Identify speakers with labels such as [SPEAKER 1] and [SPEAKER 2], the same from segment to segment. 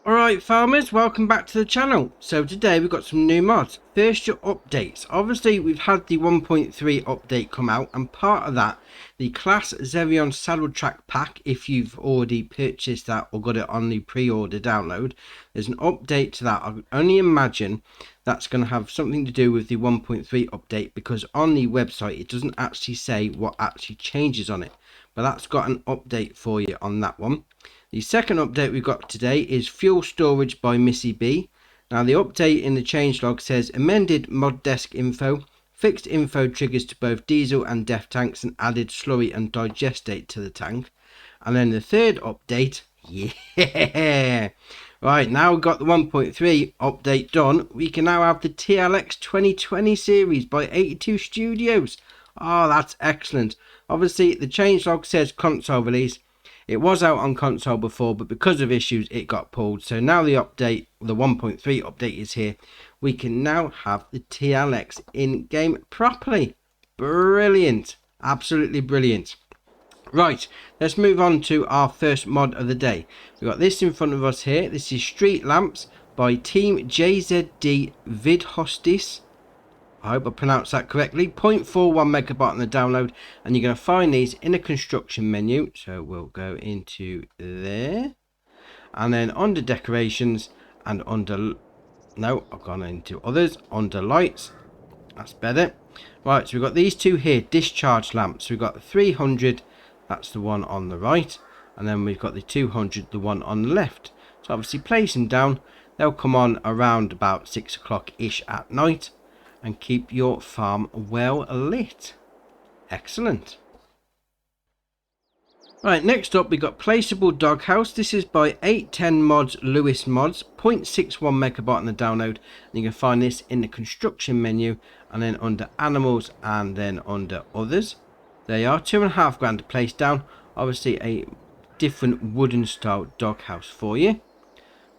[SPEAKER 1] Alright farmers, welcome back to the channel. So today we've got some new mods. First, your updates. Obviously we've had the 1.3 update come out, and part of that, the Class Xerion Saddle Track pack, if you've already purchased that or got it on the pre-order download, there's an update to that. I can only imagine that's going to have something to do with the 1.3 update, because on the website it doesn't actually say what actually changes on it, but that's got an update for you on that one. The second update we've got today is fuel storage by Missy B. Now the update in the changelog says amended mod desk info, fixed info triggers to both diesel and def tanks, and added slurry and digestate to the tank. And then the third update, yeah, right, now we've got the 1.3 update done, we can now have the TLX 2020 series by 82 Studios. Oh, that's excellent. Obviously the changelog says console release. It was out on console before, but because of issues it got pulled. So now the update, the 1.3 update is here. We can now have the TLX in game properly. Brilliant. Absolutely brilliant. Right, let's move on to our first mod of the day. We've got this in front of us here. This is Street Lamps by Team JZD Vidhostis. I hope I pronounced that correctly. 0.41 megabyte on the download, and you're going to find these in a construction menu. So we'll go into there, and then under decorations, and under, no, I've gone into others, under lights. That's better. Right, so we've got these two here, discharge lamps. We've got the 300, that's the one on the right, and then we've got the 200, the one on the left. So obviously place them down. They'll come on around about 6 o'clock ish at night and keep your farm well lit. Excellent. Right, next up we got Placeable Doghouse. This is by 810 Mods Lewis Mods, 0.61 megabyte on the download, and you can find this in the construction menu, and then under animals, and then under others. There you are, £2.5 grand to place down. Obviously a different wooden style doghouse for you.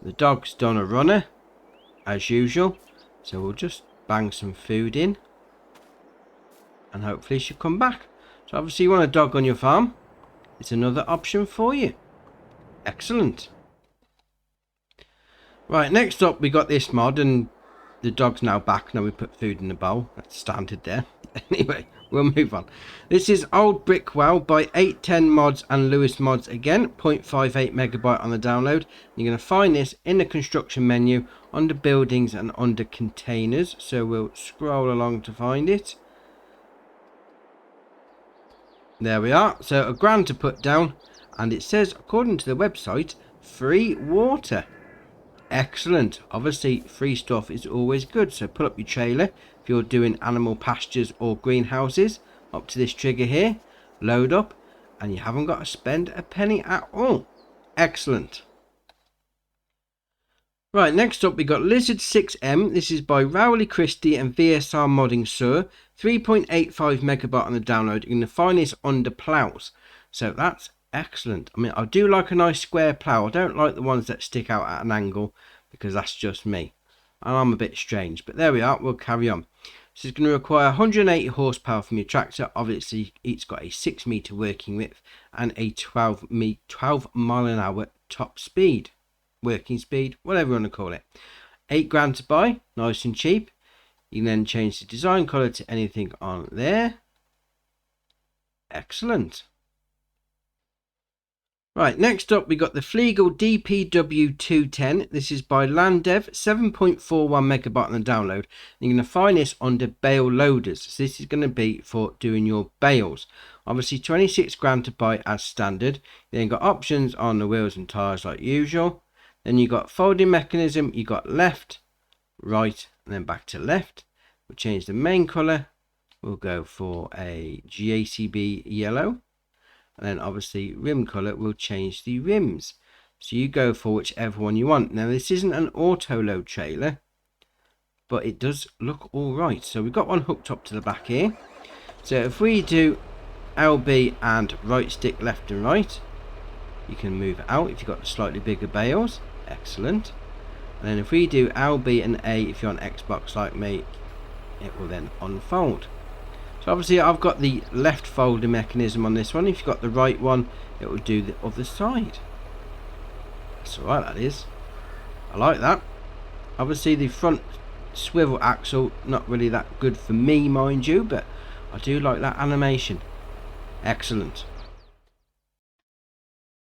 [SPEAKER 1] The dog's done a runner as usual, so we'll just bang some food in and hopefully she'll come back. So obviously you want a dog on your farm, it's another option for you. Excellent. Right, next up we got this mod, and the dog's now back. Now we put food in the bowl, that's standard there. Anyway, we'll move on. This is Old Brickwell by 810 Mods and Lewis Mods again, 0.58 megabyte on the download. You're going to find this in the construction menu under buildings and under containers. So we'll scroll along to find it. There we are. So £1 grand to put down, and it says, according to the website, free water. Excellent. Obviously free stuff is always good, so pull up your trailer if you're doing animal pastures or greenhouses, up to this trigger here, load up, and you haven't got to spend a penny at all. Excellent. Right, next up we got Lizard 6M. This is by Rowley Christie and VSR Modding Sur, 3.85 megabyte on the download. You're going to find this under plows, so that's excellent. I mean, I do like a nice square plough. I don't like the ones that stick out at an angle, because that's just me, and I'm a bit strange. But there we are, we'll carry on. This is going to require 180 horsepower from your tractor. Obviously it's got a 6 meter working width and a 12 mile an hour top speed, working speed, whatever you want to call it. £8 grand to buy, nice and cheap. You can then change the design color to anything on there. Excellent. Right, next up we got the Fleegle DPW 210. This is by Landev, 7.41 megabyte on the download. You're going to find this under bale loaders. So this is going to be for doing your bales. Obviously 26 grand to buy as standard. You then got options on the wheels and tyres like usual. Then you got folding mechanism, you got left, right, and then back to left. We'll change the main colour. We'll go for a GACB yellow. And then obviously rim colour, will change the rims. So you go for whichever one you want. Now this isn't an auto load trailer, but it does look alright. So we've got one hooked up to the back here. So if we do LB and right stick left and right, you can move it out if you've got the slightly bigger bales. Excellent. And then if we do LB and A, if you're on Xbox like me, it will then unfold. So obviously I've got the left folding mechanism on this one. If you've got the right one, it will do the other side. That's alright, that is. I like that. Obviously the front swivel axle, not really that good for me, mind you, but I do like that animation. Excellent.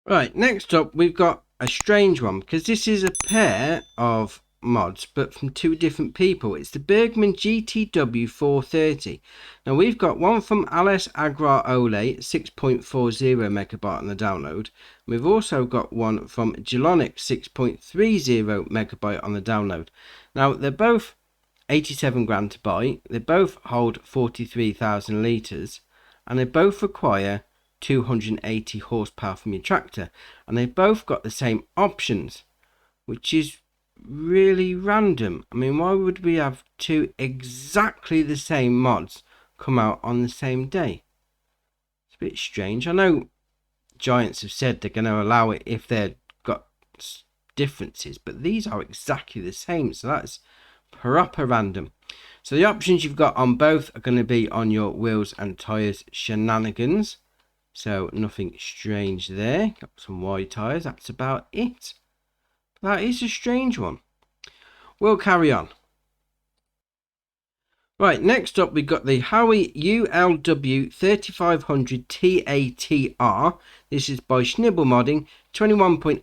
[SPEAKER 1] Right, next up we've got a strange one, because this is a pair of mods but from two different people. It's the Bergman GTW 430. Now we've got one from Alice Agrar Ole, 6.40 megabyte on the download. We've also got one from Gelonic, 6.30 megabyte on the download. Now they're both 87 grand to buy, they both hold 43,000 litres, and they both require 280 horsepower from your tractor, and they both got the same options, which is really random. I mean, why would we have two exactly the same mods come out on the same day? It's a bit strange. I know Giants have said they're going to allow it if they've got differences, but these are exactly the same, so that's proper random. So the options you've got on both are going to be on your wheels and tyres shenanigans. So nothing strange there. Got some wide tyres, that's about it. That is a strange one. We'll carry on. Right, next up we've got the Howie ULW 3500 TATR. This is by Schnibble Modding, 21.85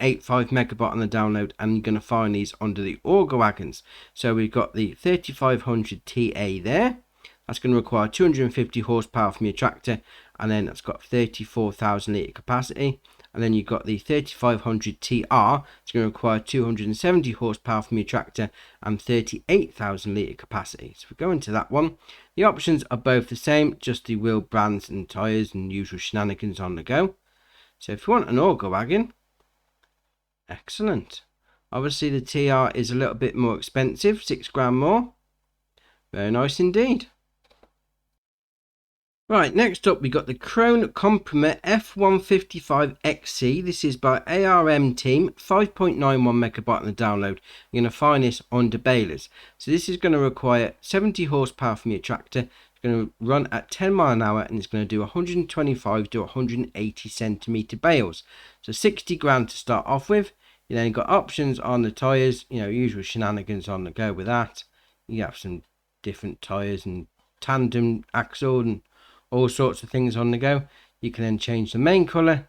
[SPEAKER 1] megabyte on the download, and you're going to find these under the auger wagons. So we've got the 3500 TA there. That's going to require 250 horsepower from your tractor, and then that's got 34,000 litre capacity. And then you've got the 3500 TR, it's going to require 270 horsepower from your tractor and 38,000 litre capacity. So if we go into that one, the options are both the same, just the wheel brands and tyres and usual shenanigans on the go. So if you want an auger wagon, excellent. Obviously the TR is a little bit more expensive, 6 grand more. Very nice indeed. Right, next up we got the Chrono Comprimer F155 XC. This is by ARM Team, 5.91 megabyte on the download. You're going to find this under balers. So this is going to require 70 horsepower from your tractor. It's going to run at 10 mile an hour, and it's going to do 125 to 180 centimetre bales. So 60 grand to start off with. You then got options on the tyres, you know, usual shenanigans on the go with that. You have some different tyres and tandem axle and all sorts of things on the go. You can then change the main colour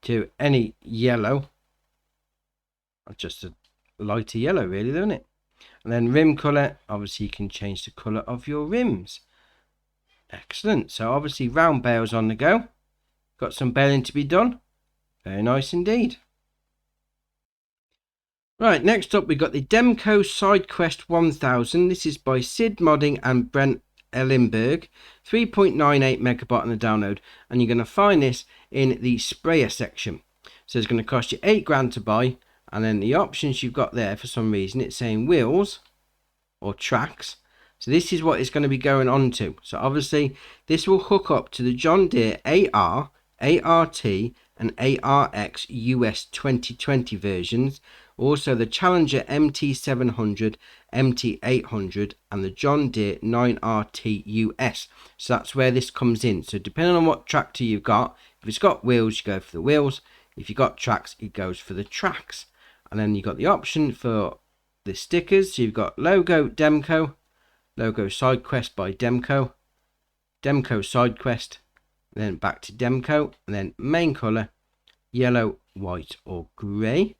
[SPEAKER 1] to any yellow, just a lighter yellow really, isn't it? And then rim colour, obviously you can change the colour of your rims. Excellent. So obviously round bales on the go, got some baling to be done. Very nice indeed. Right, next up we got the Demco Sidequest 1000. This is by Sid Modding and Brent Ellenberg, 3.98 megabyte on the download, and you're going to find this in the sprayer section. So it's going to cost you 8 grand to buy, and then the options you've got there, for some reason it's saying wheels or tracks. So this is what it's going to be going on to. So obviously this will hook up to the John Deere AR, ART and ARX US 2020 versions, also the Challenger MT700, MT800 and the John Deere 9RT US. So that's where this comes in. So depending on what tractor you've got, if it's got wheels you go for the wheels, if you've got tracks it goes for the tracks. And then you've got the option for the stickers. So you've got logo Demco, logo Sidequest by Demco, Demco Sidequest, then back to Demco, and then main colour yellow, white or grey.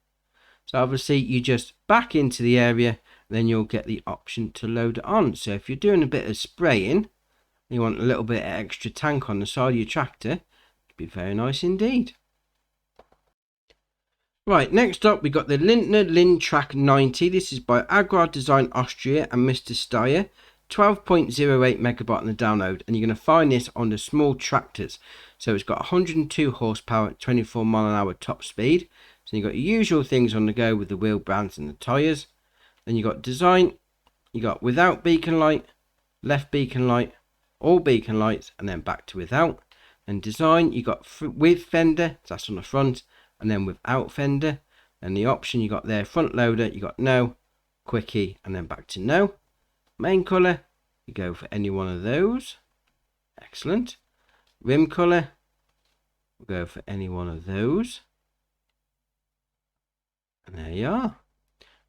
[SPEAKER 1] So obviously you just back into the area, then you'll get the option to load it on. So if you're doing a bit of spraying, you want a little bit of extra tank on the side of your tractor, it'd be very nice indeed. Right, next up we got the Lintner LIN Track 90. This is by Agrar Design Austria and Mr. Steyer, 12.08 megabyte on the download, and you're going to find this on the small tractors. So it's got 102 horsepower at 24 mile an hour top speed. So you've got your usual things on the go with the wheel brands and the tyres. Then you've got design, you got without beacon light, left beacon light, all beacon lights, and then back to without. And design, you got with fender, so that's on the front, and then without fender. And the option you got there, front loader, you got no, quickie, and then back to no. Main colour, you go for any one of those. Excellent. Rim colour, we'll go for any one of those. And there you are.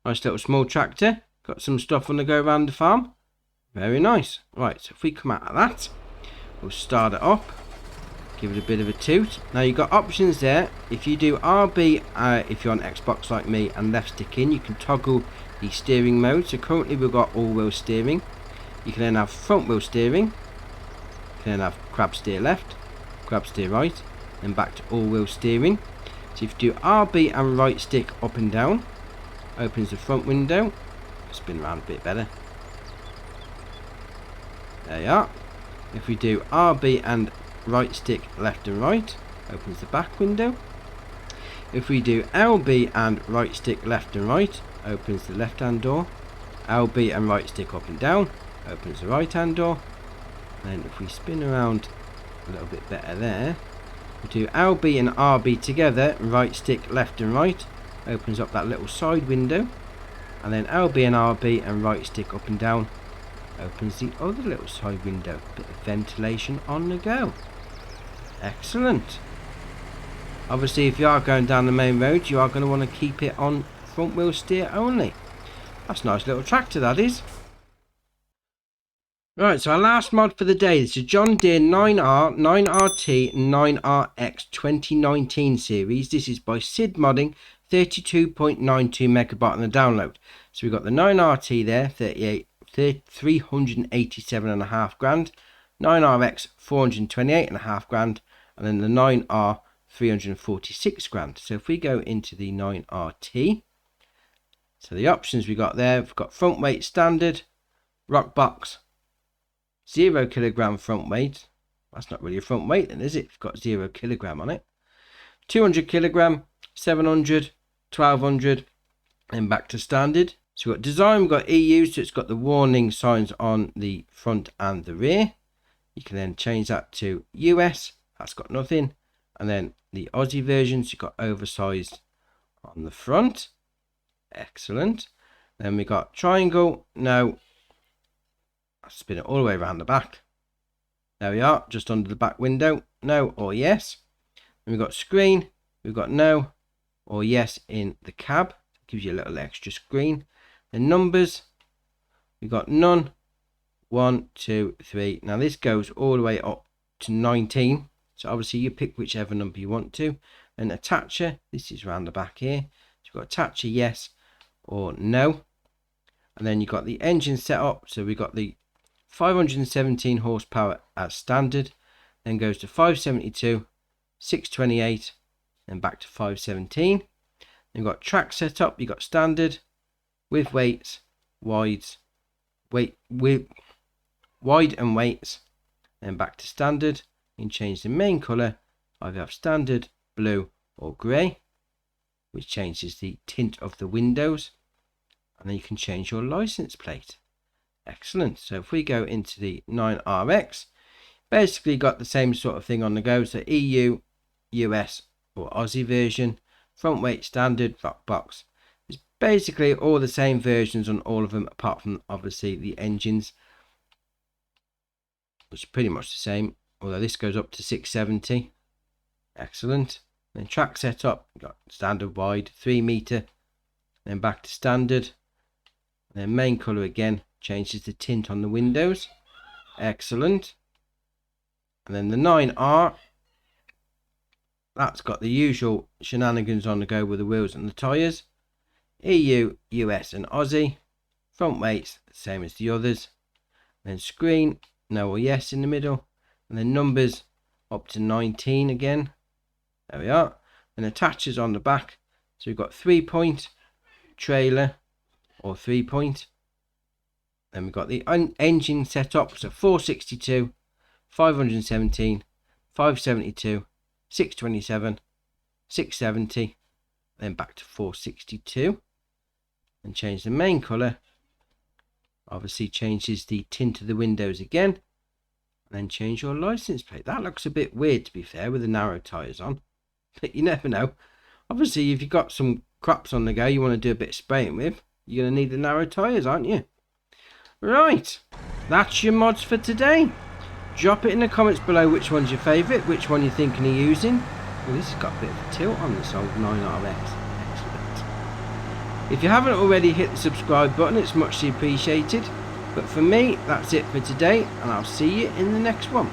[SPEAKER 1] Nice little small tractor. Got some stuff on the go around the farm. Very nice. Right, so if we come out of that, we'll start it up. Give it a bit of a toot. Now you've got options there. If you do RB, if you're on Xbox like me, and left stick in, you can toggle the steering mode. So currently we've got all-wheel steering. You can then have front-wheel steering. You can then have grab steer left, grab steer right, then back to all-wheel steering. So if you do RB and right stick up and down, opens the front window. Spin around a bit better. There you are. If we do RB and right stick left and right, opens the back window. If we do LB and right stick left and right, opens the left hand door. LB and right stick up and down, opens the right hand door. Then if we spin around a little bit better there, we do LB and RB together, right stick left and right, opens up that little side window. And then LB and RB and right stick up and down, opens the other little side window. Bit of ventilation on the go. Excellent. Obviously if you are going down the main road, you are going to want to keep it on front wheel steer only. That's a nice little tractor, that is. Right, so our last mod for the day is the John Deere 9R, 9RT, 9RX 2019 series. This is by Sid Modding, 32.92 megabyte on the download. So we've got the 9RT there, 387.5 grand, 9RX 428.5 grand, and then the 9R 346 grand. So if we go into the 9RT, so the options we got there, we've got front weight standard, rock box, 0 kilogram front weight. That's not really a front weight then, is it? It's got 0 kilogram on it. 200 kilogram, 700, 1200, and back to standard. So we've got design, we've got EU, so it's got the warning signs on the front and the rear. You can then change that to US, that's got nothing. And then the Aussie versions, you've got oversized on the front. Excellent. Then we got triangle, no. I'll spin it all the way around the back. There we are, just under the back window, no or yes. Then we've got screen, we've got no or yes in the cab. Gives you a little extra screen. The numbers, we've got none, 1, 2, 3. Now this goes all the way up to 19. So obviously you pick whichever number you want to. And attacher, this is around the back here. So you've got attacher yes or no. And then you've got the engine setup. So we've got the 517 horsepower as standard. Then goes to 572, 628, and back to 517. Then you've got track setup. You've got standard, with weights, wides, wide and weights, then back to standard. You can change the main colour, either have standard, blue or grey, which changes the tint of the windows, and then you can change your license plate. Excellent. So if we go into the 9RX, basically got the same sort of thing on the go. So EU, US or Aussie version, front weight standard, rock box. It's basically all the same versions on all of them, apart from obviously the engines, which is pretty much the same, although this goes up to 670. Excellent. Then track setup, got standard wide, 3 meter, then back to standard. And then main color again, changes the tint on the windows. Excellent. And then the 9R, that's got the usual shenanigans on the go with the wheels and the tyres. EU, US and Aussie. Front weights, same as the others. Then screen, no or yes in the middle. And then numbers up to 19 again. There we are. And attachers on the back. So we've got 3-point, trailer or 3-point. Then we've got the engine setup. So 462, 517, 572, 627, 670. Then back to 462. And change the main colour. Obviously changes the tint of the windows again. And then change your license plate. That looks a bit weird, to be fair, with the narrow tyres on. But you never know. Obviously, if you've got some crops on the go you want to do a bit of spraying with, you're going to need the narrow tyres, aren't you? Right. That's your mods for today. Drop it in the comments below which one's your favourite, which one you're thinking of using. Well, this has got a bit of a tilt on this old 9RX. Excellent. If you haven't already, hit the subscribe button, it's muchly appreciated. But for me, that's it for today, and I'll see you in the next one.